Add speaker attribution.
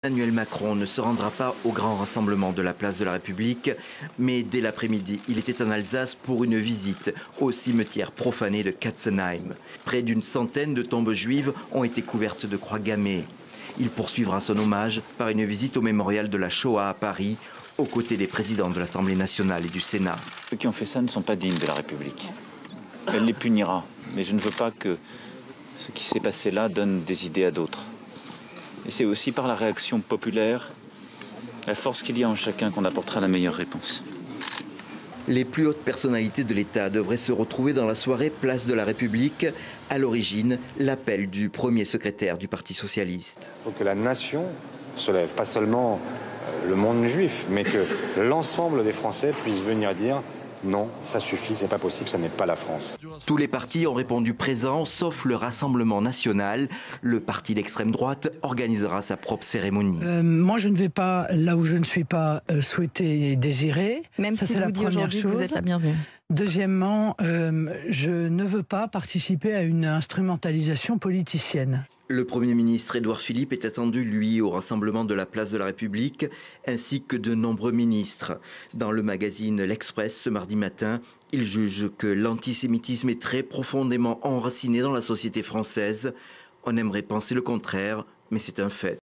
Speaker 1: Emmanuel Macron ne se rendra pas au grand rassemblement de la place de la République, mais dès l'après-midi, il était en Alsace pour une visite au cimetière profané de Katzenheim. Près d'une centaine de tombes juives ont été couvertes de croix gammées. Il poursuivra son hommage par une visite au mémorial de la Shoah à Paris, aux côtés des présidents de l'Assemblée nationale et du Sénat.
Speaker 2: Ceux qui ont fait ça ne sont pas dignes de la République. Elle les punira, mais je ne veux pas que ce qui s'est passé là donne des idées à d'autres. Et c'est aussi par la réaction populaire, la force qu'il y a en chacun qu'on apportera la meilleure réponse.
Speaker 1: Les plus hautes personnalités de l'État devraient se retrouver dans la soirée Place de la République. À l'origine, l'appel du premier secrétaire du Parti socialiste.
Speaker 3: Il faut que la nation se lève, pas seulement le monde juif, mais que l'ensemble des Français puissent venir dire non, ça suffit, c'est pas possible, ça n'est pas la France.
Speaker 1: Tous les partis ont répondu présents, sauf le Rassemblement national. Le parti d'extrême droite organisera sa propre cérémonie.
Speaker 4: Moi, je ne vais pas là où je ne suis pas souhaité et désiré.
Speaker 5: Même
Speaker 4: ça,
Speaker 5: si
Speaker 4: c'est
Speaker 5: vous
Speaker 4: la
Speaker 5: dit
Speaker 4: première
Speaker 5: aujourd'hui
Speaker 4: chose.
Speaker 5: que vous êtes la bienvenue.
Speaker 4: Deuxièmement, je ne veux pas participer à une instrumentalisation politicienne.
Speaker 1: Le Premier ministre Édouard Philippe est attendu, lui, au rassemblement de la place de la République, ainsi que de nombreux ministres. Dans le magazine L'Express ce mardi matin, il juge que l'antisémitisme est très profondément enraciné dans la société française. On aimerait penser le contraire, mais c'est un fait.